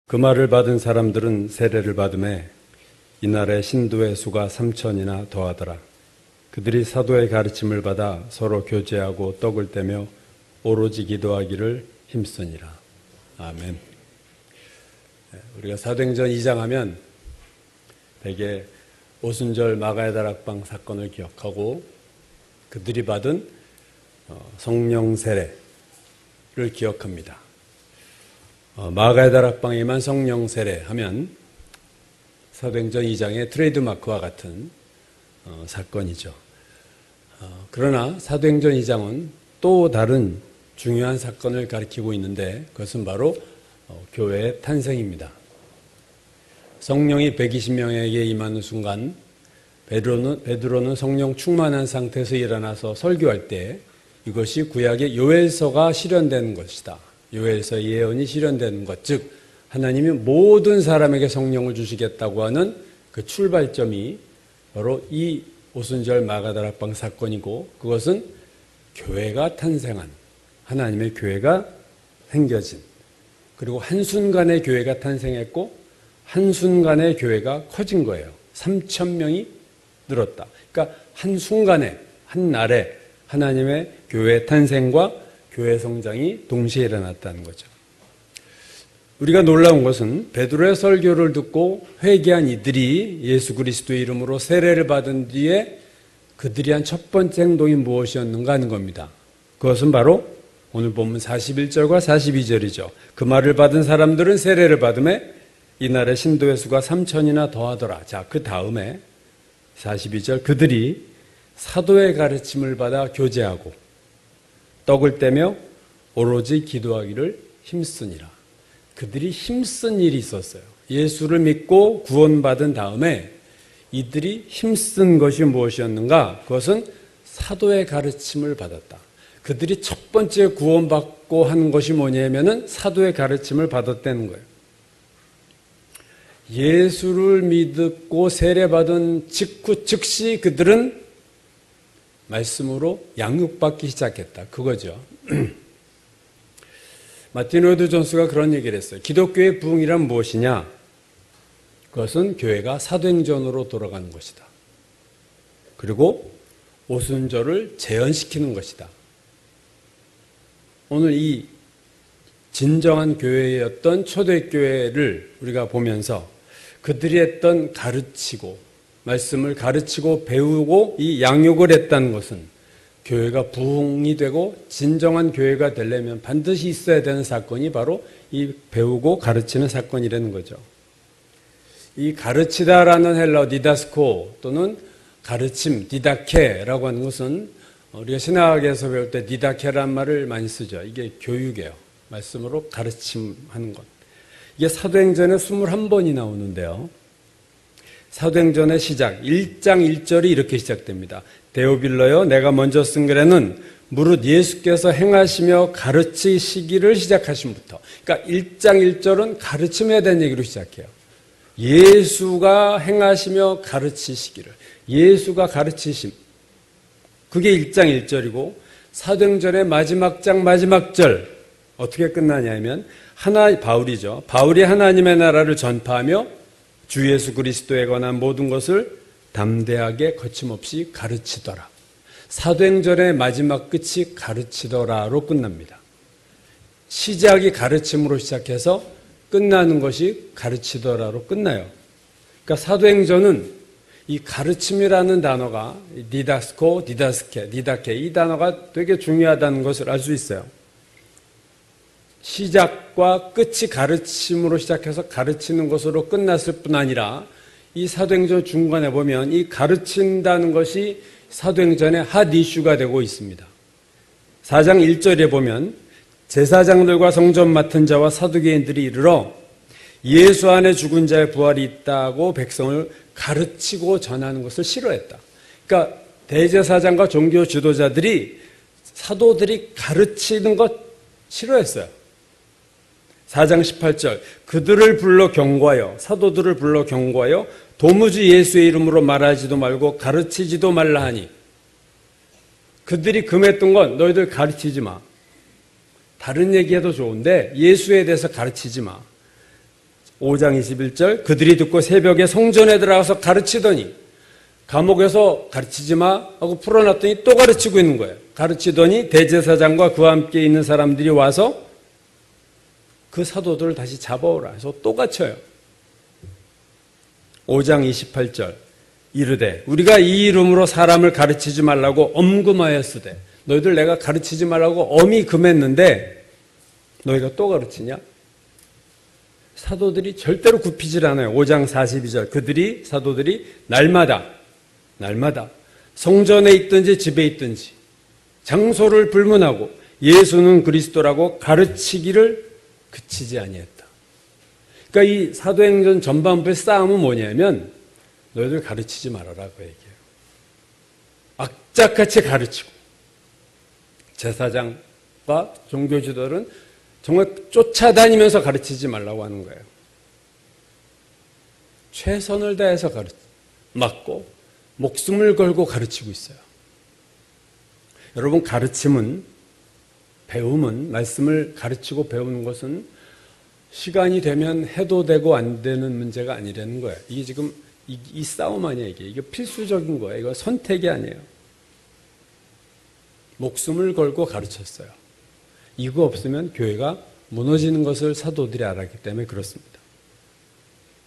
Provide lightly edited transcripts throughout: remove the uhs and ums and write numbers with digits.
그 말을 받은 사람들은 세례를 받음에 이날에 신도의 수가 3,000이나 더하더라. 그들이 사도의 가르침을 받아 서로 교제하고 떡을 떼며 오로지 기도하기를 힘쓰니라. 아멘. 우리가 사도행전 2장 하면 대개 오순절 마가의 다락방 사건을 기억하고 그들이 받은 성령 세례를 기억합니다. 마가의 다락방에만 성령 세례 하면 사도행전 2장의 트레이드마크와 같은 사건이죠. 그러나 사도행전 2장은 또 다른 중요한 사건을 가리키고 있는데 그것은 바로 교회의 탄생입니다. 성령이 120명에게 임하는 순간 베드로는 성령 충만한 상태에서 일어나서 설교할 때 이것이 구약의 요엘서가 실현되는 것이다. 요엘서의 예언이 실현되는 것, 즉 하나님이 모든 사람에게 성령을 주시겠다고 하는 그 출발점이 바로 이 오순절 마가다락방 사건이고 그것은 교회가 탄생한 하나님의 교회가 생겨진 그리고 한순간에 교회가 탄생했고 한순간에 교회가 커진 거예요. 3,000명이 늘었다. 그러니까 한순간에 한날에 하나님의 교회 탄생과 교회 성장이 동시에 일어났다는 거죠. 우리가 놀라운 것은 베드로의 설교를 듣고 회개한 이들이 예수 그리스도의 이름으로 세례를 받은 뒤에 그들이 한 첫 번째 행동이 무엇이었는가 하는 겁니다. 그것은 바로 오늘 본문 41절과 42절이죠. 그 말을 받은 사람들은 세례를 받음에 이날에 신도의 수가 3,000이나 더하더라. 자, 그 다음에 42절 그들이 사도의 가르침을 받아 교제하고 떡을 떼며 오로지 기도하기를 힘쓰니라. 그들이 힘쓴 일이 있었어요. 예수를 믿고 구원받은 다음에 이들이 힘쓴 것이 무엇이었는가? 그것은 사도의 가르침을 받았다. 그들이 첫 번째 구원받고 한 것이 뭐냐면은 사도의 가르침을 받았다는 거예요. 예수를 믿고 세례받은 직후 즉시 그들은 말씀으로 양육받기 시작했다. 그거죠. 마틴 로이드 존스가 그런 얘기를 했어요. 기독교의 부흥이란 무엇이냐? 그것은 교회가 사도행전으로 돌아가는 것이다. 그리고 오순절을 재현시키는 것이다. 오늘 이 진정한 교회였던 초대교회를 우리가 보면서 그들이 했던 가르치고 말씀을 가르치고 배우고 이 양육을 했다는 것은 교회가 부흥이 되고 진정한 교회가 되려면 반드시 있어야 되는 사건이 바로 이 배우고 가르치는 사건이라는 거죠. 이 가르치다라는 헬라어 디다스코 또는 가르침, 디다케라고 하는 것은 우리가 신학에서 배울 때 디다케라는 말을 많이 쓰죠. 이게 교육이에요. 말씀으로 가르침하는 것. 이게 사도행전에 21번이 나오는데요. 사도행전의 시작 1장 1절이 이렇게 시작됩니다. 데오빌러여 내가 먼저 쓴 글에는 무릇 예수께서 행하시며 가르치시기를 시작하심부터 그러니까 1장 1절은 가르침에 대한 얘기로 시작해요. 예수가 행하시며 가르치시기를 예수가 가르치심 그게 1장 1절이고 사도행전의 마지막 장 마지막 절 어떻게 끝나냐면 바울이죠. 바울이 하나님의 나라를 전파하며 주 예수 그리스도에 관한 모든 것을 담대하게 거침없이 가르치더라. 사도행전의 마지막 끝이 가르치더라로 끝납니다. 시작이 가르침으로 시작해서 끝나는 것이 가르치더라로 끝나요. 그러니까 사도행전은 이 가르침이라는 단어가 디다스코, 디다스케, 디다케 이 단어가 되게 중요하다는 것을 알 수 있어요. 시작과 끝이 가르침으로 시작해서 가르치는 것으로 끝났을 뿐 아니라 이 사도행전 중간에 보면 이 가르친다는 것이 사도행전의 핫 이슈가 되고 있습니다. 4장 1절에 보면 제사장들과 성전 맡은 자와 사두개인들이 이르러 예수 안에 죽은 자의 부활이 있다고 백성을 가르치고 전하는 것을 싫어했다. 그러니까 대제사장과 종교 지도자들이 사도들이 가르치는 것 싫어했어요. 4장 18절 그들을 불러 경고하여 사도들을 불러 경고하여 도무지 예수의 이름으로 말하지도 말고 가르치지도 말라 하니 그들이 금했던 건 너희들 가르치지 마. 다른 얘기해도 좋은데 예수에 대해서 가르치지 마. 5장 21절 그들이 듣고 새벽에 성전에 들어가서 가르치더니 감옥에서 가르치지 마 하고 풀어놨더니 또 가르치고 있는 거예요. 가르치더니 대제사장과 그와 함께 있는 사람들이 와서 그 사도들을 다시 잡아오라 해서 또 갇혀요. 5장 28절 이르되 우리가 이 이름으로 사람을 가르치지 말라고 엄금하였으되 너희들 내가 가르치지 말라고 엄히 금했는데 너희가 또 가르치냐? 사도들이 절대로 굽히질 않아요. 5장 42절 사도들이 날마다 성전에 있든지 집에 있든지 장소를 불문하고 예수는 그리스도라고 가르치기를 그치지 아니했다. 그러니까 이 사도행전 전반부의 싸움은 뭐냐면 너희들 가르치지 말아라 그 얘기예요. 악착같이 가르치고 제사장과 종교 지도들은 정말 쫓아다니면서 가르치지 말라고 하는 거예요. 최선을 다해서 막고 목숨을 걸고 가르치고 있어요. 여러분 배움은 말씀을 가르치고 배우는 것은 시간이 되면 해도 되고 안 되는 문제가 아니라는 거예요. 이게 지금 이 싸움 아니에요. 이게 필수적인 거예요. 이거 선택이 아니에요. 목숨을 걸고 가르쳤어요. 이거 없으면 교회가 무너지는 것을 사도들이 알았기 때문에 그렇습니다.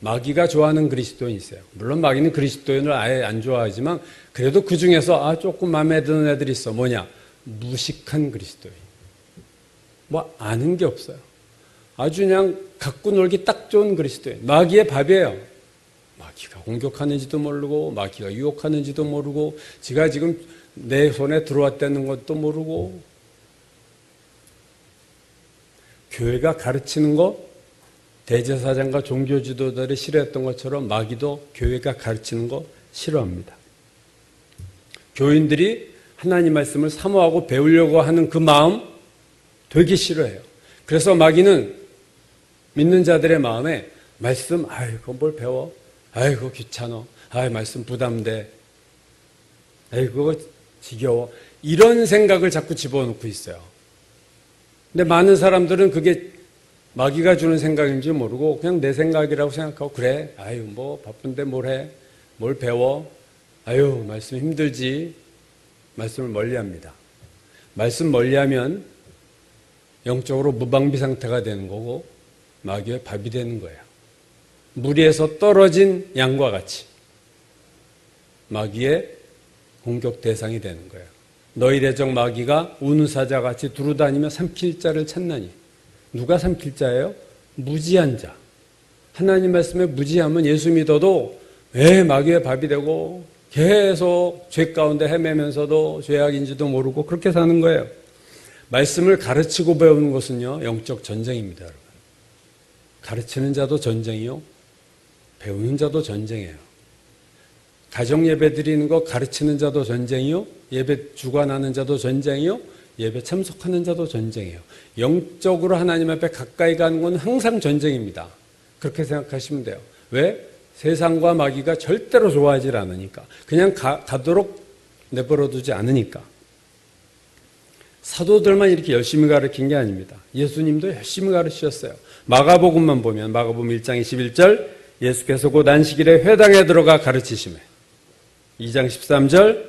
마귀가 좋아하는 그리스도인이 있어요. 물론 마귀는 그리스도인을 아예 안 좋아하지만 그래도 그 중에서 조금 마음에 드는 애들이 있어. 뭐냐? 무식한 그리스도인. 뭐 아는 게 없어요. 아주 그냥 갖고 놀기 딱 좋은 그리스도인. 마귀의 밥이에요. 마귀가 공격하는지도 모르고 마귀가 유혹하는지도 모르고 지가 지금 내 손에 들어왔다는 것도 모르고 교회가 가르치는 거 대제사장과 종교 지도자들이 싫어했던 것처럼 마귀도 교회가 가르치는 거 싫어합니다. 교인들이 하나님 말씀을 사모하고 배우려고 하는 그 마음 되게 싫어해요. 그래서 마귀는 믿는 자들의 마음에 말씀, 아이고 뭘 배워? 아이고 귀찮아. 말씀 부담돼. 아이고 지겨워. 이런 생각을 자꾸 집어넣고 있어요. 근데 많은 사람들은 그게 마귀가 주는 생각인지 모르고 그냥 내 생각이라고 생각하고 그래. 뭐 바쁜데 뭘 해? 뭘 배워? 말씀 힘들지. 말씀을 멀리합니다. 말씀 멀리하면 영적으로 무방비 상태가 되는 거고 마귀의 밥이 되는 거예요. 무리에서 떨어진 양과 같이 마귀의 공격 대상이 되는 거예요. 너희 대적 마귀가 우는 사자같이 두루다니며 삼킬 자를 찾나니. 누가 삼킬 자예요? 무지한 자. 하나님 말씀에 무지하면 예수 믿어도 왜 마귀의 밥이 되고 계속 죄 가운데 헤매면서도 죄악인지도 모르고 그렇게 사는 거예요. 말씀을 가르치고 배우는 것은요, 영적 전쟁입니다, 여러분. 가르치는 자도 전쟁이요, 배우는 자도 전쟁이에요. 가정 예배 드리는 거 가르치는 자도 전쟁이요, 예배 주관하는 자도 전쟁이요, 예배 참석하는 자도 전쟁이에요. 영적으로 하나님 앞에 가까이 가는 건 항상 전쟁입니다. 그렇게 생각하시면 돼요. 왜? 세상과 마귀가 절대로 좋아하지 않으니까. 그냥 가도록 내버려두지 않으니까. 사도들만 이렇게 열심히 가르친 게 아닙니다. 예수님도 열심히 가르치셨어요. 마가복음만 보면 마가복음 1장 21절 예수께서 곧 안식일에 회당에 들어가 가르치시매. 2장 13절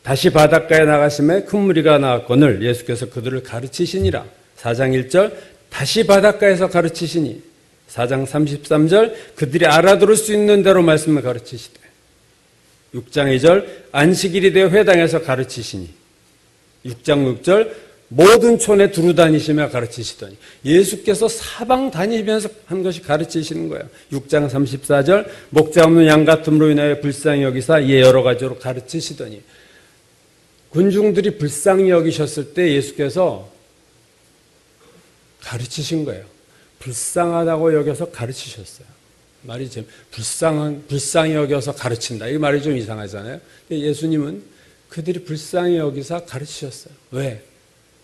다시 바닷가에 나가심에 큰 무리가 나왔거늘 예수께서 그들을 가르치시니라. 4장 1절 다시 바닷가에서 가르치시니. 4장 33절 그들이 알아들을 수 있는 대로 말씀을 가르치시되. 6장 2절 안식일이 되어 회당에서 가르치시니. 6장 6절 모든 촌에 두루 다니시며 가르치시더니. 예수께서 사방 다니면서 한 것이 가르치시는 거예요. 6장 34절 목자 없는 양 같음으로 인하여 불쌍히 여기사 이에 여러 가지로 가르치시더니. 군중들이 불쌍히 여기셨을 때 예수께서 가르치신 거예요. 불쌍하다고 여겨서 가르치셨어요. 말이 좀 불쌍히 여겨서 가르친다. 이 말이 좀 이상하잖아요. 예수님은 그들이 불쌍히 여기서 가르치셨어요. 왜?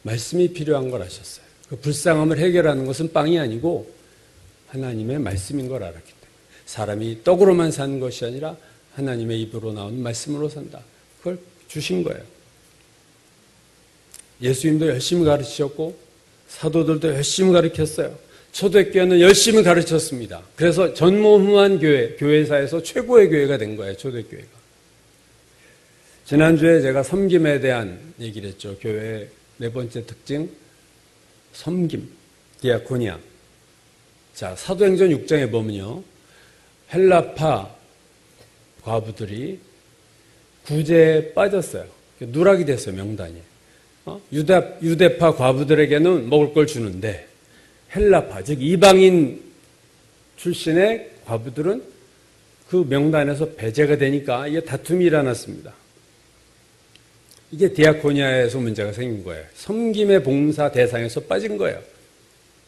말씀이 필요한 걸 아셨어요. 그 불쌍함을 해결하는 것은 빵이 아니고 하나님의 말씀인 걸 알았기 때문에. 사람이 떡으로만 사는 것이 아니라 하나님의 입으로 나오는 말씀으로 산다. 그걸 주신 거예요. 예수님도 열심히 가르치셨고 사도들도 열심히 가르쳤어요. 초대교회는 열심히 가르쳤습니다. 그래서 전무후무한 교회사에서 최고의 교회가 된 거예요, 초대교회가. 지난주에 제가 섬김에 대한 얘기를 했죠. 교회의 네 번째 특징, 섬김, 디아코니아. 자, 사도행전 6장에 보면요, 헬라파 과부들이 구제에 빠졌어요. 누락이 됐어요, 명단이. 유대파 과부들에게는 먹을 걸 주는데 헬라파, 즉 이방인 출신의 과부들은 그 명단에서 배제가 되니까 이게 다툼이 일어났습니다. 이게 디아코니아에서 문제가 생긴 거예요. 섬김의 봉사 대상에서 빠진 거예요.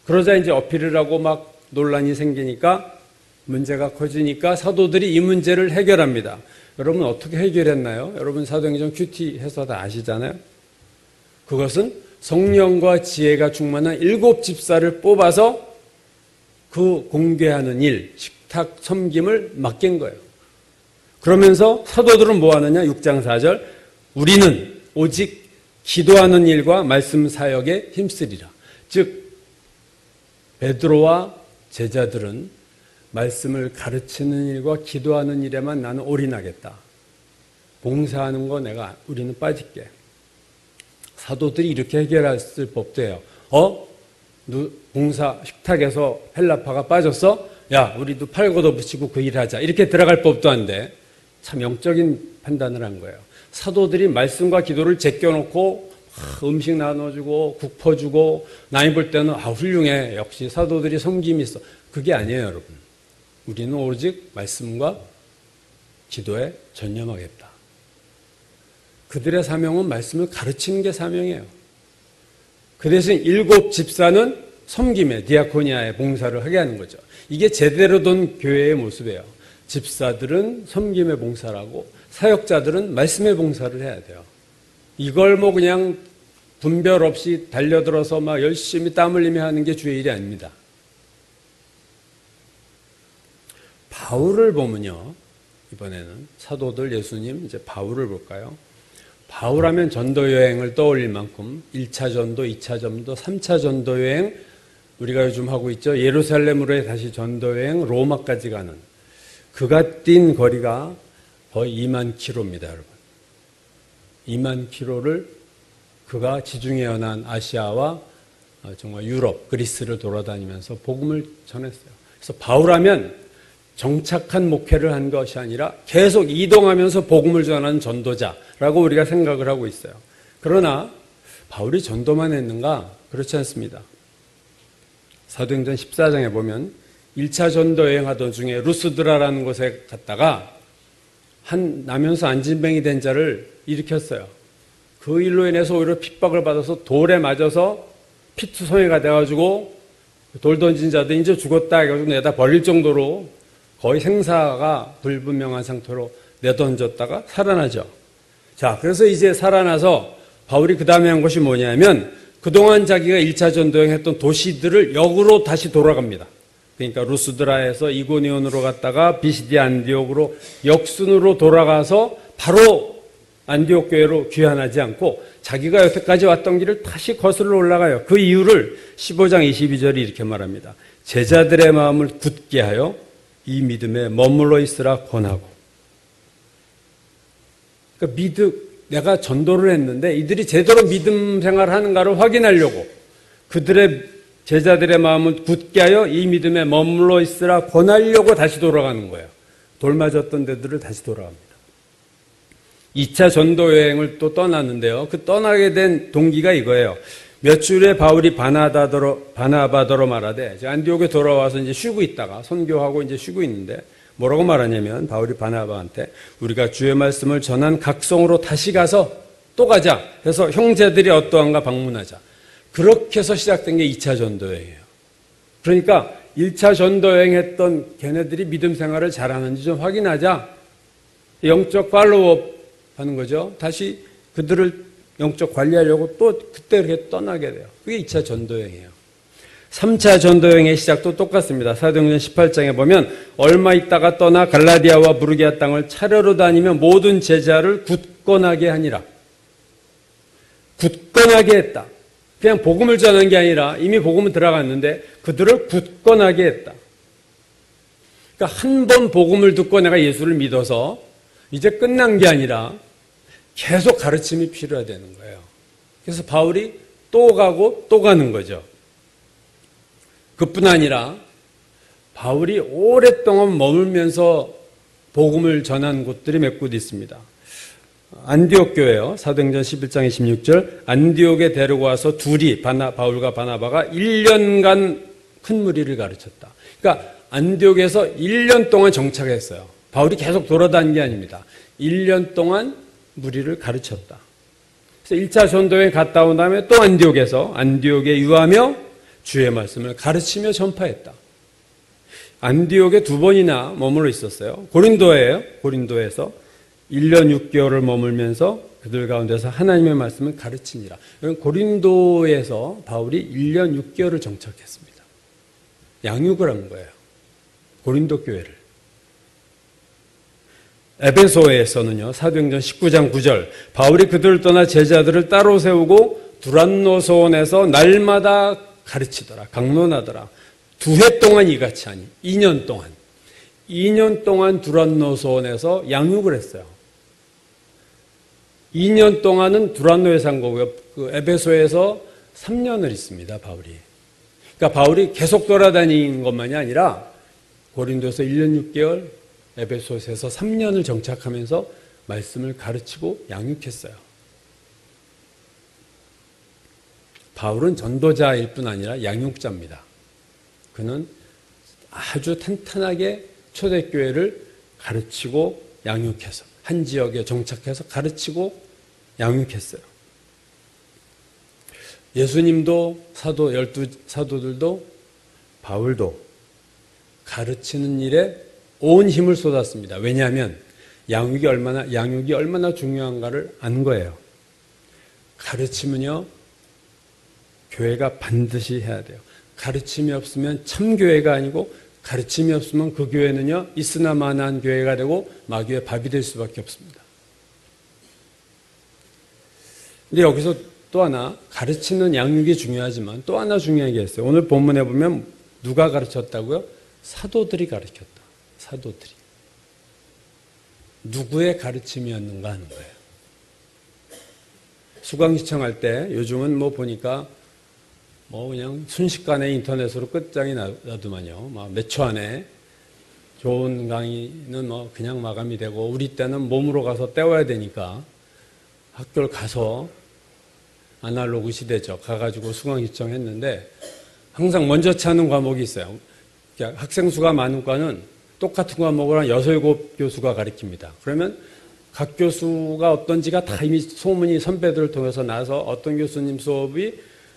그러자 이제 어필을 하고 막 논란이 생기니까 문제가 커지니까 사도들이 이 문제를 해결합니다. 여러분 어떻게 해결했나요? 여러분 사도행전 큐티 해서 다 아시잖아요. 그것은 성령과 지혜가 충만한 7 집사를 뽑아서 그 공개하는 일, 식탁 섬김을 맡긴 거예요. 그러면서 사도들은 뭐 하느냐? 6장 4절, 우리는 오직 기도하는 일과 말씀 사역에 힘쓰리라. 즉 베드로와 제자들은 말씀을 가르치는 일과 기도하는 일에만 나는 올인하겠다. 봉사하는 거 우리는 빠질게. 사도들이 이렇게 해결했을 법도 해요. 봉사 식탁에서 헬라파가 빠졌어? 야, 우리도 팔 걷어붙이고 그 일하자. 이렇게 들어갈 법도 한데 참 영적인 판단을 한 거예요. 사도들이 말씀과 기도를 제껴놓고 음식 나눠주고 국 퍼주고 남이 볼 때는 훌륭해. 역시 사도들이 섬김이 있어. 그게 아니에요, 여러분. 우리는 오직 말씀과 기도에 전념하겠다. 그들의 사명은 말씀을 가르치는 게 사명이에요. 그 대신 7 집사는 섬김에 디아코니아의 봉사를 하게 하는 거죠. 이게 제대로 된 교회의 모습이에요. 집사들은 섬김의 봉사를 하고 사역자들은 말씀의 봉사를 해야 돼요. 이걸 뭐 그냥 분별 없이 달려들어서 막 열심히 땀 흘리며 하는 게 주의 일이 아닙니다. 바울을 보면요, 이번에는 사도들 예수님 이제 바울을 볼까요? 바울하면 전도 여행을 떠올릴 만큼 1차 전도, 2차 전도, 3차 전도 여행 우리가 요즘 하고 있죠. 예루살렘으로의 다시 전도 여행, 로마까지 가는 그가 뛴 거리가 거의 2만 킬로입니다, 여러분. 2만 킬로를 그가 지중해 연안 아시아와 정말 유럽, 그리스를 돌아다니면서 복음을 전했어요. 그래서 바울하면 정착한 목회를 한 것이 아니라 계속 이동하면서 복음을 전하는 전도자라고 우리가 생각을 하고 있어요. 그러나 바울이 전도만 했는가? 그렇지 않습니다. 사도행전 14장에 보면 1차 전도 여행하던 중에 루스드라라는 곳에 갔다가 한 나면서 안진뱅이 된 자를 일으켰어요. 그 일로 인해서 오히려 핍박을 받아서 돌에 맞아서 피투성이가 돼가지고 돌 던진 자도 이제 죽었다 해가지고 내다 버릴 정도로 거의 생사가 불분명한 상태로 내던졌다가 살아나죠. 자, 그래서 이제 살아나서 바울이 그 다음에 한 것이 뭐냐면 그동안 자기가 1차 전도행 했던 도시들을 역으로 다시 돌아갑니다. 그러니까 루스드라에서 이고니온으로 갔다가 비시디 안디옥으로 역순으로 돌아가서 바로 안디옥 교회로 귀환하지 않고 자기가 여태까지 왔던 길을 다시 거슬러 올라가요. 그 이유를 15장 22절이 이렇게 말합니다. 제자들의 마음을 굳게 하여 이 믿음에 머물러 있으라 권하고. 그러니까 내가 전도를 했는데 이들이 제대로 믿음 생활을 하는가를 확인하려고 그들의 제자들의 마음을 굳게 하여 이 믿음에 머물러 있으라 권하려고 다시 돌아가는 거예요. 돌 맞았던 데들을 다시 돌아갑니다. 2차 전도 여행을 또 떠났는데요. 그 떠나게 된 동기가 이거예요. 몇 주에 바울이 바나바더러 말하되 안디옥에 돌아와서 이제 쉬고 있다가 선교하고 이제 쉬고 있는데 뭐라고 말하냐면 바울이 바나바한테 우리가 주의 말씀을 전한 각성으로 다시 가서 또 가자 해서 형제들이 어떠한가 방문하자. 그렇게 해서 시작된 게 2차 전도 여행이에요. 그러니까 1차 전도 여행했던 걔네들이 믿음 생활을 잘하는지 좀 확인하자. 영적 팔로우업 하는 거죠. 다시 그들을 영적 관리하려고 또 그때 이렇게 떠나게 돼요. 그게 2차 전도여행이에요. 3차 전도여행의 시작도 똑같습니다. 사도행전 18장에 보면 얼마 있다가 떠나 갈라디아와 부르기아 땅을 차례로 다니며 모든 제자를 굳건하게 하니라. 굳건하게 했다. 그냥 복음을 전한 게 아니라 이미 복음은 들어갔는데 그들을 굳건하게 했다. 그러니까 한 번 복음을 듣고 내가 예수를 믿어서 이제 끝난 게 아니라 계속 가르침이 필요하다는 거예요. 그래서 바울이 또 가고 또 가는 거죠. 그뿐 아니라 바울이 오랫동안 머물면서 복음을 전한 곳들이 몇 곳 있습니다. 안디옥 교회요. 사도행전 11장 26절 안디옥에 데려와서 둘이 바울과 바나바가 1년간 큰 무리를 가르쳤다. 그러니까 안디옥에서 1년 동안 정착했어요. 바울이 계속 돌아다닌 게 아닙니다. 1년 동안 무리를 가르쳤다. 그래서 1차 전도에 갔다 온 다음에 또 안디옥에 유하며 주의 말씀을 가르치며 전파했다. 안디옥에 2번이나 머물러 있었어요. 고린도에서 1년 6개월을 머물면서 그들 가운데서 하나님의 말씀을 가르치니라. 고린도에서 바울이 1년 6개월을 정착했습니다. 양육을 한 거예요. 고린도 교회를. 에베소에서는요, 사도행전 19장 9절, 바울이 그들을 떠나 제자들을 따로 세우고 두란노소원에서 날마다 가르치더라, 강론하더라. 2해 동안 이같이 하니, 2년 동안 두란노소원에서 양육을 했어요. 2년 동안은 두란노에서 한 거고요. 그 에베소에서 3년을 있습니다, 바울이. 그러니까 바울이 계속 돌아다니는 것만이 아니라 고린도에서 1년 6개월, 에베소에서 3년을 정착하면서 말씀을 가르치고 양육했어요. 바울은 전도자일 뿐 아니라 양육자입니다. 그는 아주 탄탄하게 초대교회를 가르치고 양육해서 한 지역에 정착해서 가르치고 양육했어요. 예수님도 열두 사도들도 바울도 가르치는 일에 온 힘을 쏟았습니다. 왜냐하면 양육이 얼마나 중요한가를 안 거예요. 가르치면요, 교회가 반드시 해야 돼요. 가르침이 없으면 참교회가 아니고 가르침이 없으면 그 교회는요, 있으나 마나한 교회가 되고 마귀의 밥이 될 수밖에 없습니다. 근데 여기서 또 하나, 가르치는 양육이 중요하지만 또 하나 중요한 게 있어요. 오늘 본문에 보면 누가 가르쳤다고요? 사도들이 가르쳤다. 사도들이. 누구의 가르침이었는가 하는 거예요. 수강시청할 때 요즘은 보니까 그냥 순식간에 인터넷으로 끝장이 나더만요. 몇 초 안에 좋은 강의는 그냥 마감이 되고, 우리 때는 몸으로 가서 때워야 되니까 학교를 가서, 아날로그 시대죠. 가가지고 수강시청했는데 항상 먼저 찾는 과목이 있어요. 학생 수가 많은 과는 똑같은 과목을 한 6, 7교수가 가르칩니다. 그러면 각 교수가 어떤지가 다 이미 소문이 선배들을 통해서 나서 어떤 교수님 수업이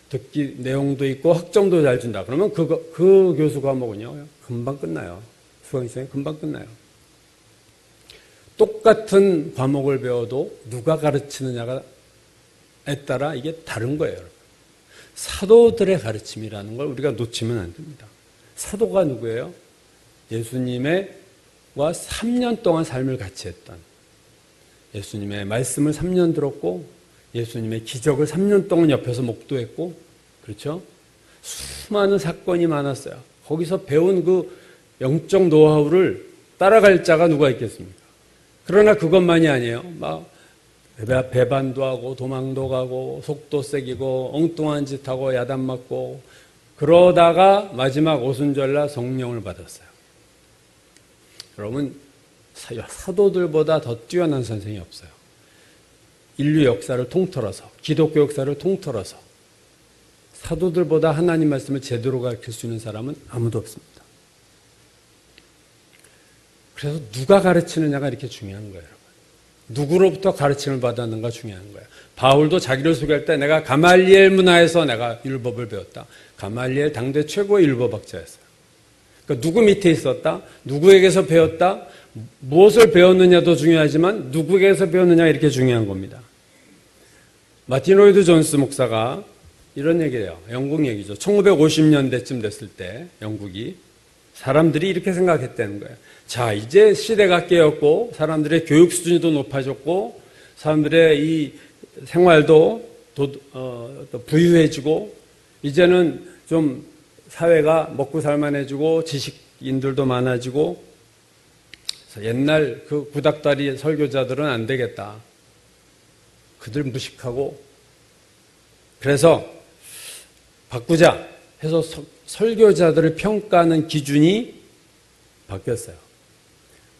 듣기 내용도 있고 학점도 잘 준다. 그러면 그 교수 과목은요, 금방 끝나요. 수강시간이 금방 끝나요. 똑같은 과목을 배워도 누가 가르치느냐에 따라 이게 다른 거예요. 여러분. 사도들의 가르침이라는 걸 우리가 놓치면 안 됩니다. 사도가 누구예요? 예수님과 3년 동안 삶을 같이 했던, 예수님의 말씀을 3년 들었고 예수님의 기적을 3년 동안 옆에서 목도했고, 그렇죠? 수많은 사건이 많았어요. 거기서 배운 그 영적 노하우를 따라갈 자가 누가 있겠습니까? 그러나 그것만이 아니에요. 배반도 하고 도망도 가고 속도 세기고 엉뚱한 짓 하고 야단 맞고, 그러다가 마지막 오순절날 성령을 받았어요. 여러분, 사도들보다 더 뛰어난 선생이 없어요. 인류 역사를 통틀어서, 기독교 역사를 통틀어서 사도들보다 하나님 말씀을 제대로 가르칠 수 있는 사람은 아무도 없습니다. 그래서 누가 가르치느냐가 이렇게 중요한 거예요. 여러분. 누구로부터 가르침을 받았는가 중요한 거예요. 바울도 자기를 소개할 때 내가 가말리엘 문화에서 내가 율법을 배웠다. 가말리엘 당대 최고의 율법학자였어요. 그러니까 누구 밑에 있었다, 누구에게서 배웠다, 무엇을 배웠느냐도 중요하지만 누구에게서 배웠느냐 이렇게 중요한 겁니다. 마틴 로이드 존스 목사가 이런 얘기를 해요. 영국 얘기죠. 1950년대쯤 됐을 때 영국이 사람들이 이렇게 생각했다는 거예요. 자, 이제 시대가 깨었고 사람들의 교육 수준도 높아졌고 사람들의 이 생활도 또 부유해지고 이제는 좀 사회가 먹고 살만해지고 지식인들도 많아지고 옛날 그 구닥다리 설교자들은 안 되겠다. 그들 무식하고 그래서 바꾸자 해서 설교자들을 평가하는 기준이 바뀌었어요.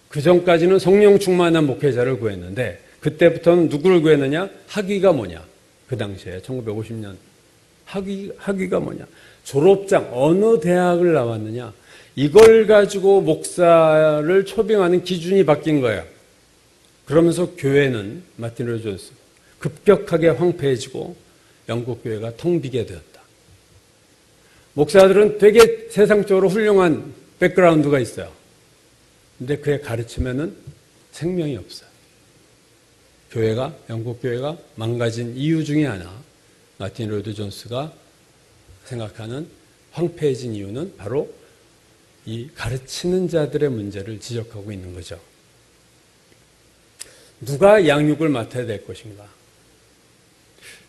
그 전까지는 성령 충만한 목회자를 구했는데 그때부터는 누구를 구했느냐? 학위가 뭐냐? 그 당시에 1950년 학위가 뭐냐? 졸업장 어느 대학을 나왔느냐? 이걸 가지고 목사를 초빙하는 기준이 바뀐 거예요. 그러면서 교회는 마틴 루터 존스 급격하게 황폐해지고 영국 교회가 텅 비게 되었다. 목사들은 되게 세상적으로 훌륭한 백그라운드가 있어요. 근데 그의 가르침에는 생명이 없어요. 영국 교회가 망가진 이유 중에 하나, 마틴 루터 존스가 생각하는 황폐해진 이유는 바로 이 가르치는 자들의 문제를 지적하고 있는 거죠. 누가 양육을 맡아야 될 것인가?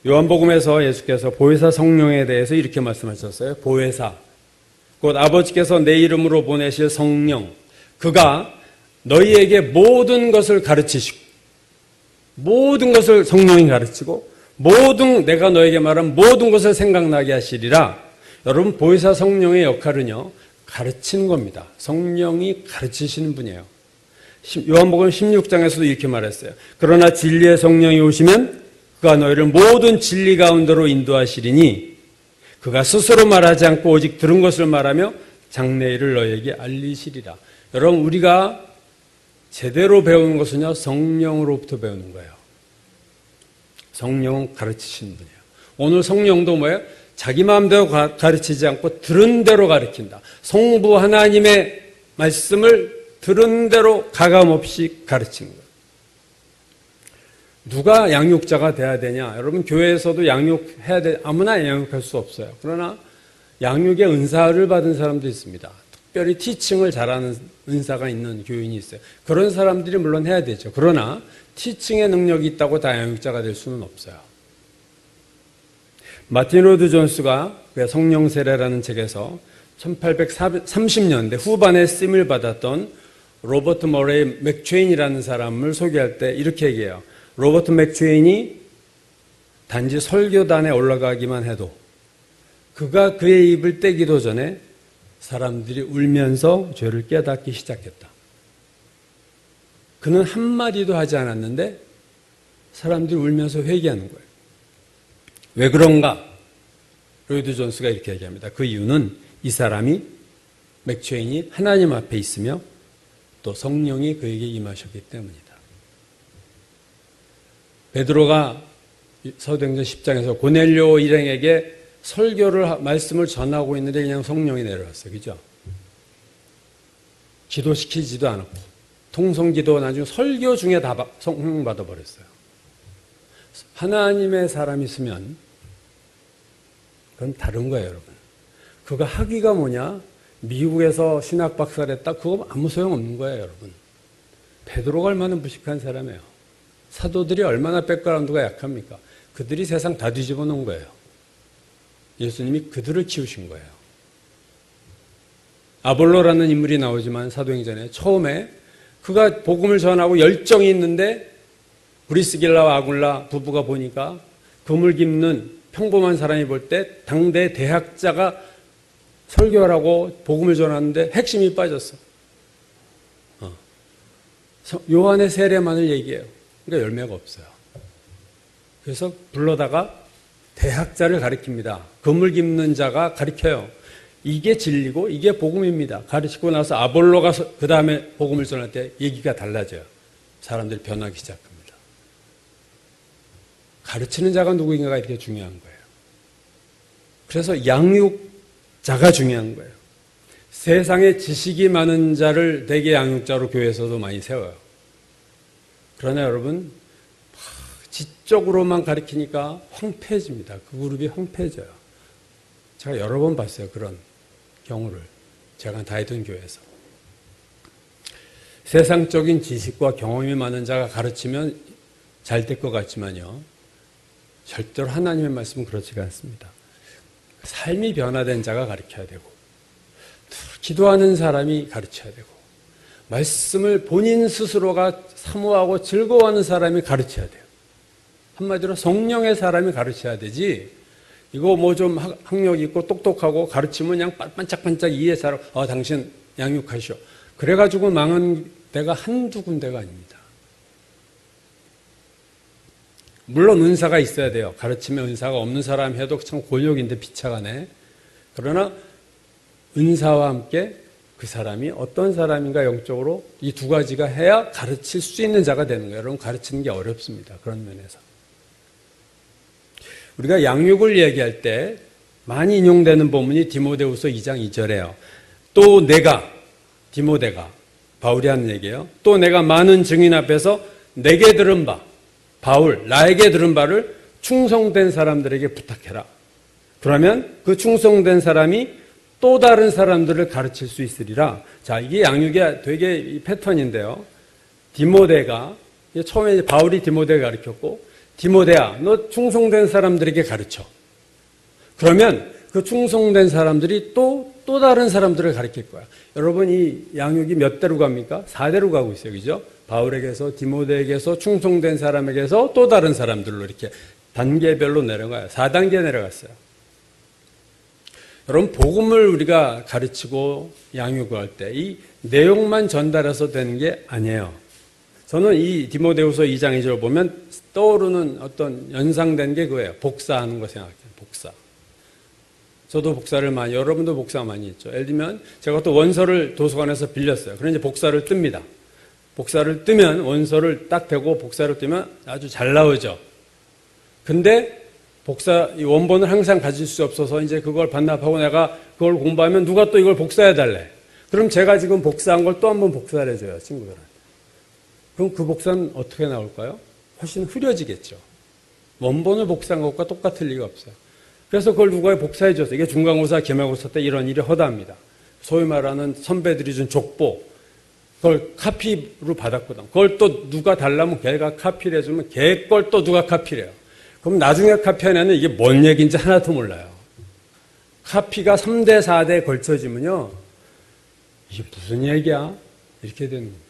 요한복음에서 예수께서 보혜사 성령에 대해서 이렇게 말씀하셨어요. 보혜사, 곧 아버지께서 내 이름으로 보내실 성령, 그가 너희에게 모든 것을 가르치시고 모든 것을 성령이 가르치고 내가 너에게 말한 모든 것을 생각나게 하시리라. 여러분, 보혜사 성령의 역할은요, 가르치는 겁니다. 성령이 가르치시는 분이에요. 요한복음 16장에서도 이렇게 말했어요. 그러나 진리의 성령이 오시면 그가 너희를 모든 진리 가운데로 인도하시리니 그가 스스로 말하지 않고 오직 들은 것을 말하며 장래일을 너희에게 알리시리라. 여러분, 우리가 제대로 배우는 것은요, 성령으로부터 배우는 거예요. 성령은 가르치시는 분이에요. 오늘 성령도 뭐예요? 자기 마음대로 가르치지 않고 들은 대로 가르친다. 성부 하나님의 말씀을 들은 대로 가감없이 가르치는 거예요. 누가 양육자가 돼야 되냐? 여러분, 교회에서도 양육해야 돼. 아무나 양육할 수 없어요. 그러나 양육의 은사를 받은 사람도 있습니다. 특별히 티칭을 잘하는 은사가 있는 교인이 있어요. 그런 사람들이 물론 해야 되죠. 그러나 티칭의 능력이 있다고 다 양육자가 될 수는 없어요. 마틴 루터 존스가 성령 세례라는 책에서 1830년대 후반에 쓰임을 받았던 로버트 머레이 맥체인이라는 사람을 소개할 때 이렇게 얘기해요. 로버트 맥체인이 단지 설교단에 올라가기만 해도 그가 그의 입을 떼기도 전에 사람들이 울면서 죄를 깨닫기 시작했다. 그는 한마디도 하지 않았는데 사람들이 울면서 회개하는 거예요. 왜 그런가? 로이드 존스가 이렇게 얘기합니다. 그 이유는 이 사람이, 맥체인이 하나님 앞에 있으며 또 성령이 그에게 임하셨기 때문이다. 베드로가 사도행전 10장에서 고넬료 일행에게 말씀을 전하고 있는데 그냥 성령이 내려왔어요. 그죠? 기도시키지도 않았고, 통성기도 나중에 설교 중에 다 성령 받아버렸어요. 하나님의 사람이 있으면 그건 다른 거예요, 여러분. 그가 학위가 뭐냐? 미국에서 신학 박사를 했다? 그거 아무 소용없는 거예요, 여러분. 베드로가 얼마나 무식한 사람이에요. 사도들이 얼마나 백그라운드가 약합니까? 그들이 세상 다 뒤집어 놓은 거예요. 예수님이 그들을 키우신 거예요. 아볼로라는 인물이 나오지만 사도행전에 처음에 그가 복음을 전하고 열정이 있는데 브리스길라와 아굴라 부부가 보니까 그물 깁는 평범한 사람이 볼 때 당대 대학자가 설교하라고 복음을 전하는데 핵심이 빠졌어. 요한의 세례만을 얘기해요. 그러니까 열매가 없어요. 그래서 불러다가 대학자를 가리킵니다. 그물 깁는 자가 가르쳐요. 이게 진리고 이게 복음입니다. 가르치고 나서 아볼로가 그 다음에 복음을 전할 때 얘기가 달라져요. 사람들이 변하기 시작합니다. 가르치는 자가 누구인가가 이렇게 중요한 거예요. 그래서 양육자가 중요한 거예요. 세상에 지식이 많은 자를 대개 양육자로 교회에서도 많이 세워요. 그러나 여러분, 지적으로만 가르치니까 황폐해집니다. 그 그룹이 황폐해져요. 제가 여러 번 봤어요. 그런 경우를. 제가 다니던 교회에서. 세상적인 지식과 경험이 많은 자가 가르치면 잘 될 것 같지만요. 절대로 하나님의 말씀은 그렇지가 않습니다. 삶이 변화된 자가 가르쳐야 되고, 기도하는 사람이 가르쳐야 되고, 말씀을 본인 스스로가 사모하고 즐거워하는 사람이 가르쳐야 돼요. 한마디로 성령의 사람이 가르쳐야 되지, 이거 뭐 좀 학력 있고 똑똑하고 가르치면 그냥 반짝반짝 이해 잘하고, 당신 양육하시오. 그래가지고 망한 데가 한두 군데가 아닙니다. 물론 은사가 있어야 돼요. 가르치면 은사가 없는 사람 해도 참 곤욕인데 비차가네. 그러나 은사와 함께 그 사람이 어떤 사람인가 영적으로 이 두 가지가 해야 가르칠 수 있는 자가 되는 거예요. 여러분, 가르치는 게 어렵습니다. 그런 면에서. 우리가 양육을 얘기할 때 많이 인용되는 본문이 디모데후서 2장 2절이에요. 또 내가, 디모데가 바울이 하는 얘기예요. 또 내가 많은 증인 앞에서 내게 들은 바, 바울, 나에게 들은 바를 충성된 사람들에게 부탁해라. 그러면 그 충성된 사람이 또 다른 사람들을 가르칠 수 있으리라. 자, 이게 양육의 되게 패턴인데요. 디모데가, 처음에 바울이 디모데가 가르쳤고, 디모데야, 너 충성된 사람들에게 가르쳐. 그러면 그 충성된 사람들이 또 다른 사람들을 가르칠 거야. 여러분, 이 양육이 몇 대로 갑니까? 4대로 가고 있어요. 그죠? 바울에게서, 디모데에게서, 충성된 사람에게서 또 다른 사람들로 이렇게 단계별로 내려가요. 4단계 내려갔어요. 여러분, 복음을 우리가 가르치고 양육을 할 때 이 내용만 전달해서 되는 게 아니에요. 저는 이 디모데후서 2장 2절 보면 떠오르는 어떤 연상된 게 그거예요. 복사하는 거 생각해요. 복사. 저도 복사를 많이, 여러분도 복사 많이 했죠. 예를 들면 제가 또 원서를 도서관에서 빌렸어요. 그럼 이제 복사를 뜹니다. 복사를 뜨면 원서를 딱 대고 복사를 뜨면 아주 잘 나오죠. 근데 이 원본을 항상 가질 수 없어서 이제 그걸 반납하고 내가 그걸 공부하면 누가 또 이걸 복사해 달래. 그럼 제가 지금 복사한 걸 또 한 번 복사를 해줘요, 친구들한테. 그럼 그 복사는 어떻게 나올까요? 훨씬 흐려지겠죠. 원본을 복사한 것과 똑같을 리가 없어요. 그래서 그걸 누가 복사해 줬어요. 이게 중간고사, 기말고사 때 이런 일이 허다합니다. 소위 말하는 선배들이 준 족보, 그걸 카피로 받았거든. 그걸 또 누가 달라면 걔가 카피를 해주면 걔 걸 또 누가 카피를 해요. 그럼 나중에 카피하냐면 이게 뭔 얘기인지 하나도 몰라요. 카피가 3대, 4대에 걸쳐지면요. 이게 무슨 얘기야? 이렇게 되는 겁니다.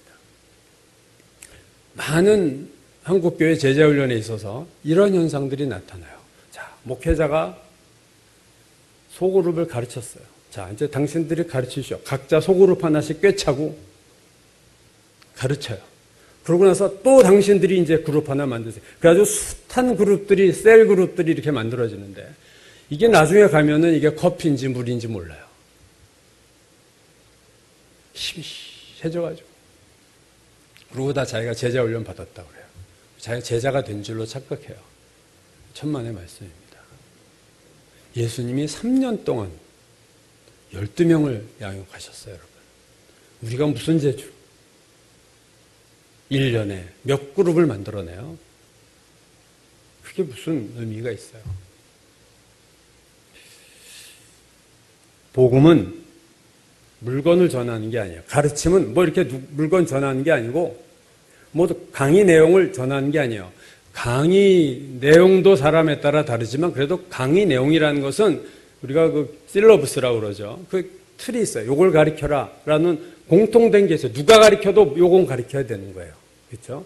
많은 한국교회 제자훈련에 있어서 이런 현상들이 나타나요. 자, 목회자가 소그룹을 가르쳤어요. 자, 이제 당신들이 가르치시오. 각자 소그룹 하나씩 꿰차고 가르쳐요. 그러고 나서 또 당신들이 이제 그룹 하나 만드세요. 그래가지고 숱한 그룹들이, 셀 그룹들이 이렇게 만들어지는데 이게 나중에 가면은 이게 커피인지 물인지 몰라요. 심심해져가지고. 그러고 다 자기가 제자 훈련 받았다고 그래요. 자기가 제자가 된 줄로 착각해요. 천만의 말씀입니다. 예수님이 3년 동안 12명을 양육하셨어요, 여러분. 우리가 무슨 재주? 1년에 몇 그룹을 만들어내요? 그게 무슨 의미가 있어요? 복음은 물건을 전하는 게 아니에요. 가르침은 뭐 이렇게 물건 전하는 게 아니고, 뭐 강의 내용을 전하는 게 아니에요. 강의 내용도 사람에 따라 다르지만 그래도 강의 내용이라는 것은 우리가 그 실러버스라고 그러죠. 그 틀이 있어요. 요걸 가르쳐라 라는 공통된 게 있어요. 누가 가르쳐도 요건 가르쳐야 되는 거예요. 그렇죠?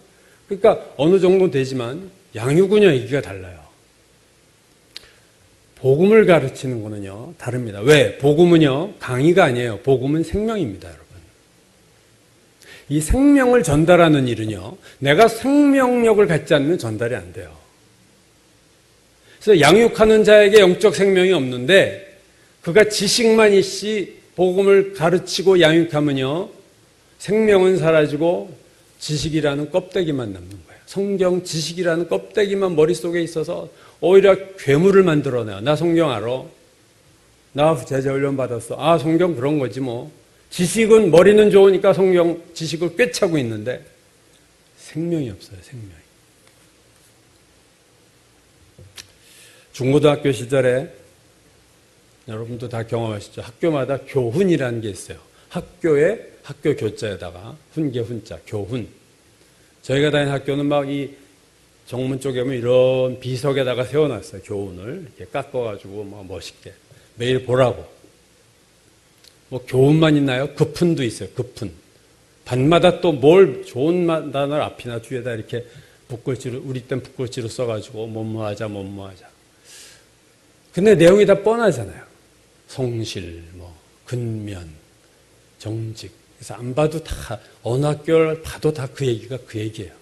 그러니까 어느 정도 되지만 양육은요, 얘기가 달라요. 복음을 가르치는 거는요, 다릅니다. 왜? 복음은요, 강의가 아니에요. 복음은 생명입니다, 여러분. 이 생명을 전달하는 일은요, 내가 생명력을 갖지 않으면 전달이 안 돼요. 그래서 양육하는 자에게 영적 생명이 없는데 그가 지식만 있이 복음을 가르치고 양육하면요, 생명은 사라지고 지식이라는 껍데기만 남는 거예요. 성경 지식이라는 껍데기만 머릿속에 있어서 오히려 괴물을 만들어내요. 나 성경 알아. 나 제자 훈련 받았어. 아, 성경 그런 거지 뭐. 지식은 머리는 좋으니까 성경 지식을 꿰차고 있는데 생명이 없어요. 생명이. 중고등학교 시절에 여러분도 다 경험하시죠. 학교마다 교훈이라는 게 있어요. 학교에 학교 교자에다가 훈계 훈자 교훈. 저희가 다닌 학교는 막 이 정문 쪽에 보면 이런 비석에다가 세워놨어요. 교훈을 이렇게 깎아가지고 뭐 멋있게 매일 보라고. 뭐 교훈만 있나요? 급훈도 있어요. 급훈. 반마다 또 뭘 좋은 단어를 앞이나 뒤에다 이렇게 붓글씨로, 우리 땐 붓글씨로 써가지고 뭐뭐하자 뭐뭐하자. 근데 내용이 다 뻔하잖아요. 성실, 뭐 근면, 정직. 그래서 안 봐도 다 어느 학교를 봐도 다 그 얘기가 그 얘기예요.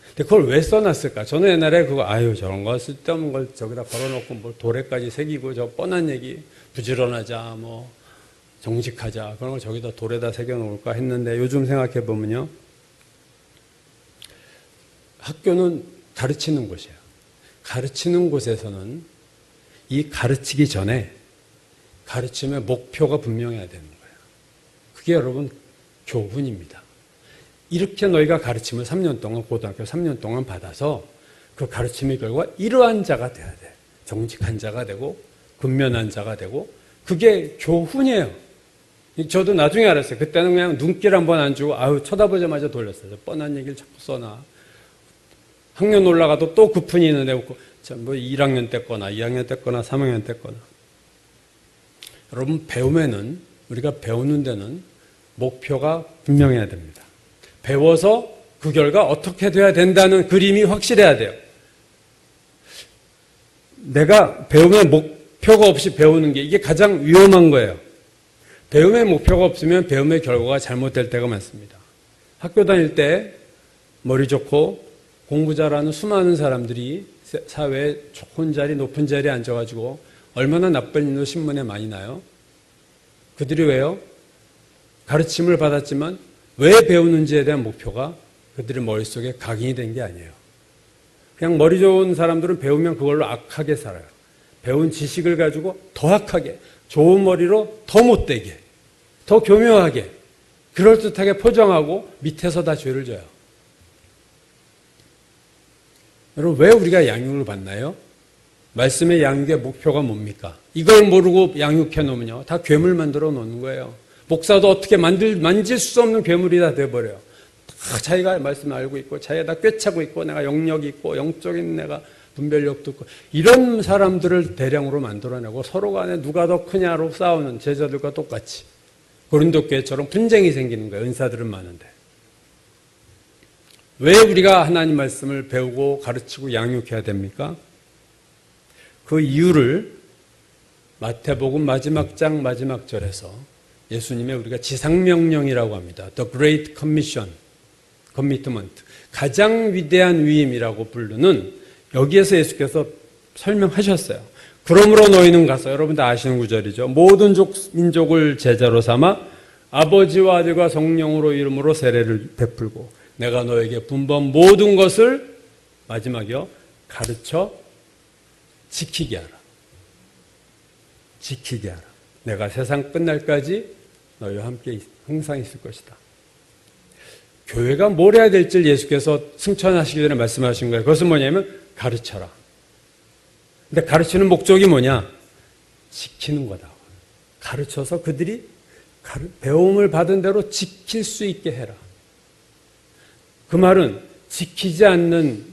근데 그걸 왜 써놨을까? 저는 옛날에 그거 저런 거 쓸데없는 걸 저기다 걸어놓고 뭘 도래까지 새기고 저 뻔한 얘기 부지런하자 뭐 정직하자 그런 걸 저기다 돌에다 새겨놓을까 했는데 요즘 생각해 보면요. 학교는 가르치는 곳이에요. 가르치는 곳에서는 이 가르치기 전에 가르침의 목표가 분명해야 되는 거예요. 그게 여러분 교훈입니다. 이렇게 너희가 가르침을 3년 동안 고등학교 3년 동안 받아서 그 가르침의 결과 이러한 자가 돼야 돼. 정직한 자가 되고 근면한 자가 되고 그게 교훈이에요. 저도 나중에 알았어요. 그때는 그냥 눈길 한번 안 주고 쳐다보자마자 돌렸어요. 뻔한 얘기를 자꾸 써놔. 학년 올라가도 또 급훈이 있는데 뭐 1학년 때 거나 2학년 때 거나 3학년 때 거나. 여러분 배움에는 우리가 배우는 데는 목표가 분명해야 됩니다. 배워서 그 결과 어떻게 돼야 된다는 그림이 확실해야 돼요. 내가 배우면 목표가 없이 배우는 게 이게 가장 위험한 거예요. 배움의 목표가 없으면 배움의 결과가 잘못될 때가 많습니다. 학교 다닐 때 머리 좋고 공부 잘하는 수많은 사람들이 사회에 좋은 자리, 높은 자리에 앉아가지고 얼마나 나쁜 일도 신문에 많이 나요? 그들이 왜요? 가르침을 받았지만 왜 배우는지에 대한 목표가 그들의 머릿속에 각인이 된 게 아니에요. 그냥 머리 좋은 사람들은 배우면 그걸로 악하게 살아요. 배운 지식을 가지고 더 악하게, 좋은 머리로 더 못되게, 더 교묘하게, 그럴듯하게 포장하고 밑에서 다 죄를 져요. 여러분 왜 우리가 양육을 받나요? 말씀의 양육의 목표가 뭡니까? 이걸 모르고 양육해 놓으면요. 다 괴물 만들어 놓는 거예요. 목사도 어떻게 만질 수 없는 괴물이 다 돼버려요. 다 자기가 말씀을 알고 있고 자기가 다 꿰차고 있고 내가 영역이 있고 영적인 내가 분별력도 있고 이런 사람들을 대량으로 만들어내고 서로 간에 누가 더 크냐로 싸우는 제자들과 똑같이 고린도 교회처럼 분쟁이 생기는 거예요. 은사들은 많은데. 왜 우리가 하나님 말씀을 배우고 가르치고 양육해야 됩니까? 그 이유를 마태복음 마지막 장 마지막 절에서 예수님의 우리가 지상명령이라고 합니다. The Great Commission, Commitment. 가장 위대한 위임이라고 부르는 여기에서 예수께서 설명하셨어요. 그러므로 너희는 가서 여러분 다 아시는 구절이죠. 모든 민족을 제자로 삼아 아버지와 아들과 성령으로 이름으로 세례를 베풀고 내가 너에게 분부한 모든 것을 마지막이요. 가르쳐 지키게 하라. 지키게 하라. 내가 세상 끝날까지 너희와 함께 항상 있을 것이다. 교회가 뭘 해야 될지 예수께서 승천하시기 전에 말씀하신 거예요. 그것은 뭐냐면 가르쳐라. 근데 가르치는 목적이 뭐냐? 지키는 거다. 가르쳐서 그들이 배움을 받은 대로 지킬 수 있게 해라. 그 말은 지키지 않는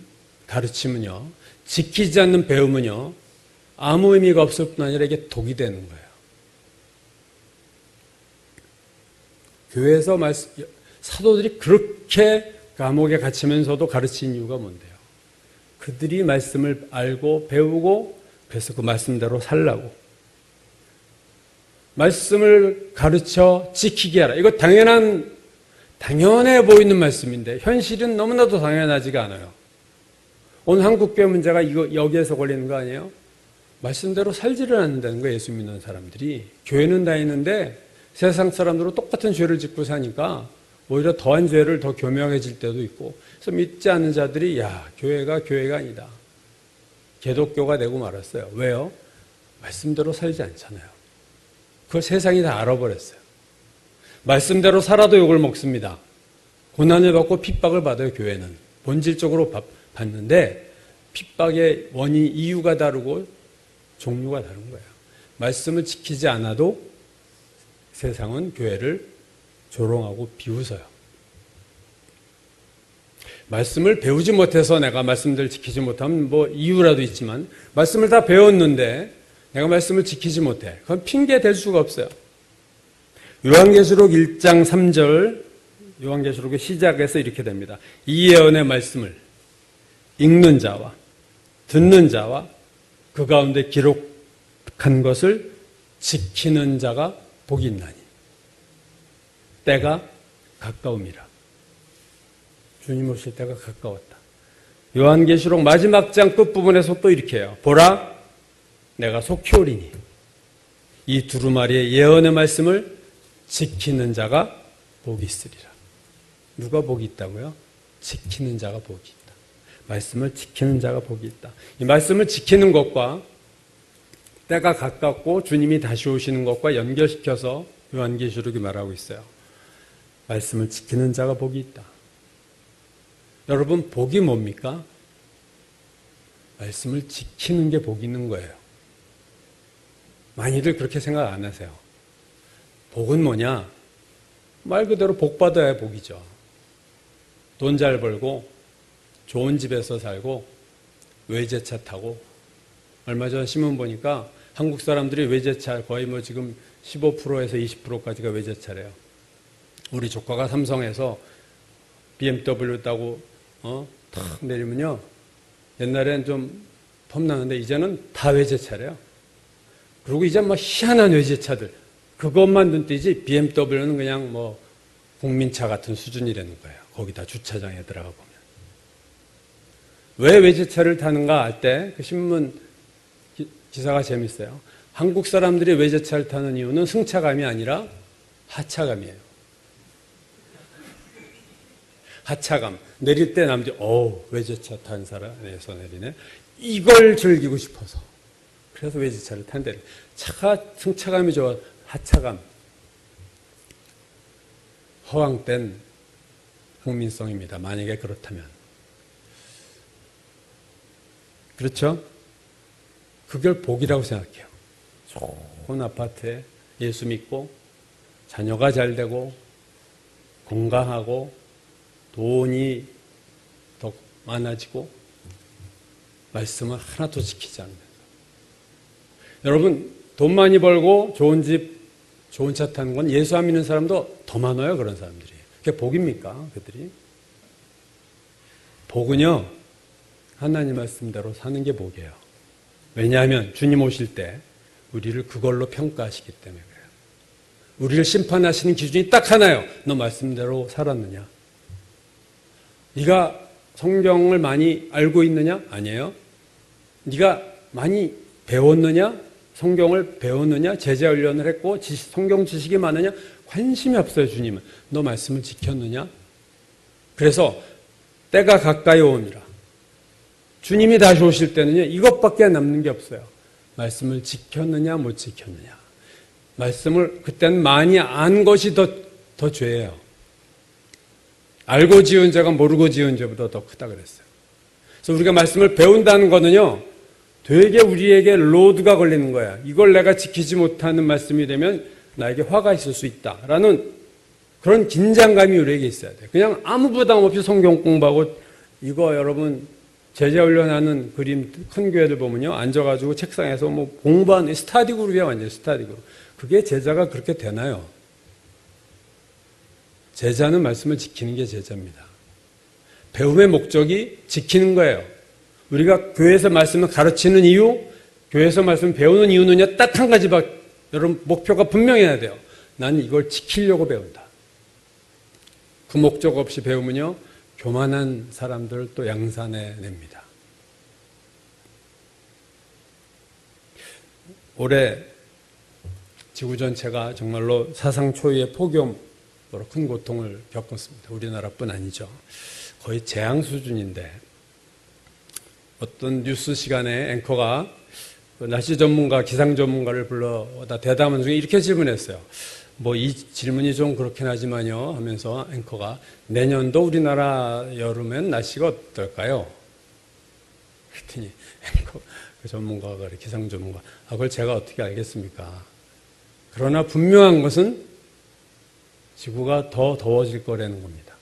가르침은요. 지키지 않는 배움은요. 아무 의미가 없을 뿐 아니라 이게 독이 되는 거예요. 교회에서 사도들이 그렇게 감옥에 갇히면서도 가르친 이유가 뭔데요? 그들이 말씀을 알고 배우고 그래서 그 말씀대로 살라고. 말씀을 가르쳐 지키게 하라. 이거 당연해 보이는 말씀인데 현실은 너무나도 당연하지가 않아요. 오늘 한국교회 문제가 여기에서 걸리는 거 아니에요? 말씀대로 살지를 않는다는 거예요. 예수 믿는 사람들이. 교회는 다니는데 세상 사람들로 똑같은 죄를 짓고 사니까 오히려 더한 죄를 더 교명해질 때도 있고 그래서 믿지 않는 자들이 교회가 아니다. 개독교가 되고 말았어요. 왜요? 말씀대로 살지 않잖아요. 그걸 세상이 다 알아버렸어요. 말씀대로 살아도 욕을 먹습니다. 고난을 받고 핍박을 받아요. 교회는. 본질적으로 받는데 핍박의 원인, 이유가 다르고 종류가 다른 거예요. 말씀을 지키지 않아도 세상은 교회를 조롱하고 비웃어요. 말씀을 배우지 못해서 내가 말씀들을 지키지 못하면 뭐 이유라도 있지만 말씀을 다 배웠는데 내가 말씀을 지키지 못해. 그건 핑계 댈 수가 없어요. 요한계시록 1장 3절 요한계시록의 시작에서 이렇게 됩니다. 이 예언의 말씀을 읽는 자와 듣는 자와 그 가운데 기록한 것을 지키는 자가 복이 있나니 때가 가까움이라. 주님 오실 때가 가까웠다. 요한계시록 마지막 장 끝부분에서 또 이렇게 해요. 보라, 내가 속히 오리니. 이 두루마리의 예언의 말씀을 지키는 자가 복이 있으리라. 누가 복이 있다고요? 지키는 자가 복이 있다. 말씀을 지키는 자가 복이 있다. 이 말씀을 지키는 것과 때가 가깝고 주님이 다시 오시는 것과 연결시켜서 요한계시록이 말하고 있어요. 말씀을 지키는 자가 복이 있다. 여러분, 복이 뭡니까? 말씀을 지키는 게 복이 있는 거예요. 많이들 그렇게 생각 안 하세요. 복은 뭐냐? 말 그대로 복 받아야 복이죠. 돈 잘 벌고 좋은 집에서 살고 외제차 타고. 얼마 전 신문 보니까 한국 사람들이 외제차 거의 뭐 지금 15%에서 20%까지가 외제차래요. 우리 조카가 삼성에서 BMW 타고 탁 내리면요. 옛날엔 좀 폼나는데 이제는 다 외제차래요. 그리고 이제 뭐 희한한 외제차들. 그것만 눈뜨지 BMW는 그냥 뭐 국민차 같은 수준이라는 거예요. 거기다 주차장에 들어가 보면. 왜 외제차를 타는가 할 때 그 신문 기사가 재밌어요. 한국 사람들이 외제차를 타는 이유는 승차감이 아니라 하차감이에요. 하차감. 내릴 때 남들, 외제차 탄 사람에서 내리네. 이걸 즐기고 싶어서. 그래서 외제차를 탄대. 차가 승차감이 좋아. 하차감. 허황된 국민성입니다. 만약에 그렇다면. 그렇죠? 그걸 복이라고 생각해요. 좋은 아파트에 예수 믿고 자녀가 잘 되고 건강하고 돈이 더 많아지고 말씀을 하나도 지키지 않는. 여러분, 돈 많이 벌고 좋은 집, 좋은 차 타는 건 예수 안 믿는 사람도 더 많아요. 그런 사람들이. 그게 복입니까? 그들이? 복은요, 하나님 말씀대로 사는 게 복이에요. 왜냐하면 주님 오실 때 우리를 그걸로 평가하시기 때문에 그래요. 우리를 심판하시는 기준이 딱 하나예요. 너 말씀대로 살았느냐? 네가 성경을 많이 알고 있느냐? 아니에요. 네가 많이 배웠느냐? 성경을 배웠느냐? 제자 훈련을 했고 성경 지식이 많으냐? 관심이 없어요. 주님은. 너 말씀을 지켰느냐? 그래서 때가 가까이 오니라. 주님이 다시 오실 때는요, 이것밖에 남는 게 없어요. 말씀을 지켰느냐, 못 지켰느냐. 말씀을 그때는 많이 안 것이 더 죄예요. 알고 지은 죄가 모르고 지은 죄보다 더 크다 그랬어요. 그래서 우리가 말씀을 배운다는 거는요, 되게 우리에게 로드가 걸리는 거야. 이걸 내가 지키지 못하는 말씀이 되면 나에게 화가 있을 수 있다라는 그런 긴장감이 우리에게 있어야 돼요. 그냥 아무 부담 없이 성경 공부하고 이거 여러분 제자 훈련하는 그림 큰 교회들 보면요. 앉아가지고 책상에서 뭐 공부하는 스타디 그룹이야. 완전 스타디 그룹. 그게 제자가 그렇게 되나요? 제자는 말씀을 지키는 게 제자입니다. 배움의 목적이 지키는 거예요. 우리가 교회에서 말씀을 가르치는 이유, 교회에서 말씀을 배우는 이유는요. 딱 한 가지밖에 여러분 목표가 분명해야 돼요. 나는 이걸 지키려고 배운다. 그 목적 없이 배우면요. 교만한 사람들을 또 양산해 냅니다. 올해 지구 전체가 정말로 사상 초유의 폭염으로 큰 고통을 겪었습니다. 우리나라뿐 아니죠. 거의 재앙 수준인데 어떤 뉴스 시간에 앵커가 날씨 전문가, 기상 전문가를 불러다 대담한 중에 이렇게 질문했어요. 뭐 이 질문이 좀 그렇긴 하지만요 하면서 앵커가 내년도 우리나라 여름엔 날씨가 어떨까요? 그랬더니 앵커 그 전문가가 그래, 기상 전문가. 그걸 제가 어떻게 알겠습니까? 그러나 분명한 것은 지구가 더 더워질 거라는 겁니다.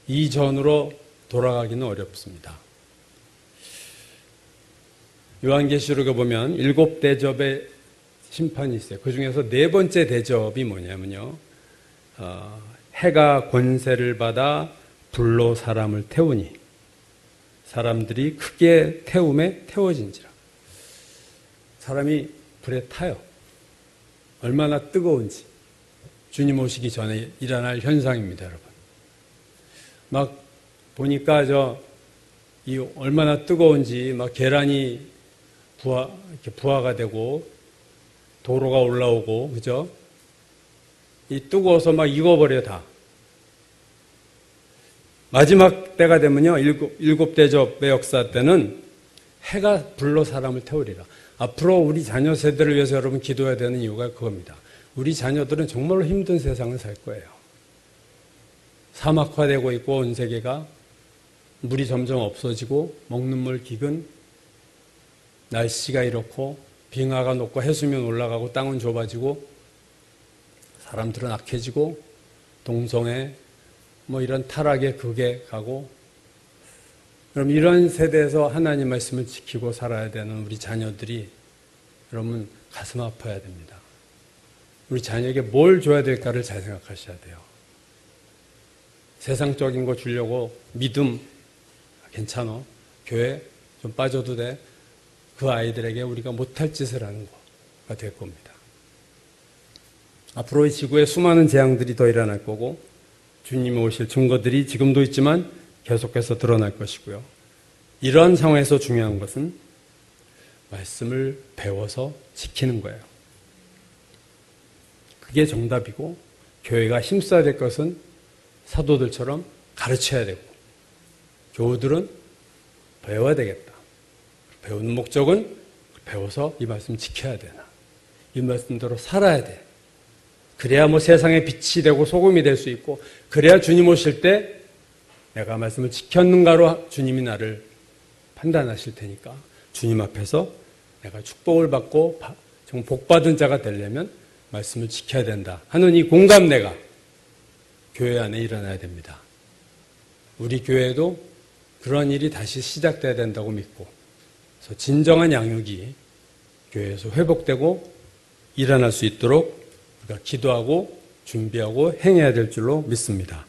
이전으로 돌아가기는 어렵습니다. 요한계시록에 보면 7대접의 심판이 있어요. 그 중에서 4번째 대접이 뭐냐면요. 해가 권세를 받아 불로 사람을 태우니 사람들이 크게 태움에 태워진지라. 사람이 불에 타요. 얼마나 뜨거운지. 주님 오시기 전에 일어날 현상입니다, 여러분. 막 보니까 이 얼마나 뜨거운지 막 계란이 이렇게 부화가 되고 도로가 올라오고, 그죠? 이 뜨거워서 막 익어버려, 다. 마지막 때가 되면요, 일곱 대접의 역사 때는 해가 불로 사람을 태우리라. 앞으로 우리 자녀 세대를 위해서 여러분 기도해야 되는 이유가 그겁니다. 우리 자녀들은 정말로 힘든 세상을 살 거예요. 사막화되고 있고 온 세계가 물이 점점 없어지고 먹는 물 기근, 날씨가 이렇고 빙하가 녹고 해수면 올라가고 땅은 좁아지고 사람들은 악해지고 동성애 이런 타락의 극에 가고, 그럼 이런 세대에서 하나님 말씀을 지키고 살아야 되는 우리 자녀들이 여러분 가슴 아파야 됩니다. 우리 자녀에게 뭘 줘야 될까를 잘 생각하셔야 돼요. 세상적인 거 주려고 믿음 괜찮아, 교회 좀 빠져도 돼, 그 아이들에게 우리가 못할 짓을 하는 거가 될 겁니다. 앞으로 이 지구에 수많은 재앙들이 더 일어날 거고 주님이 오실 증거들이 지금도 있지만 계속해서 드러날 것이고요. 이러한 상황에서 중요한 것은 말씀을 배워서 지키는 거예요. 그게 정답이고, 교회가 힘써야 될 것은 사도들처럼 가르쳐야 되고, 교우들은 배워야 되겠다. 배우는 목적은 배워서 이 말씀 지켜야 되나, 이 말씀대로 살아야 돼. 그래야 세상의 빛이 되고 소금이 될 수 있고, 그래야 주님 오실 때 내가 말씀을 지켰는가로 주님이 나를 판단하실 테니까 주님 앞에서 내가 축복을 받고 정말 복받은 자가 되려면 말씀을 지켜야 된다 하는 이 공감대가 교회 안에 일어나야 됩니다. 우리 교회도 그런 일이 다시 시작돼야 된다고 믿고, 그래서 진정한 양육이 교회에서 회복되고 일어날 수 있도록 우리가 기도하고 준비하고 행해야 될 줄로 믿습니다.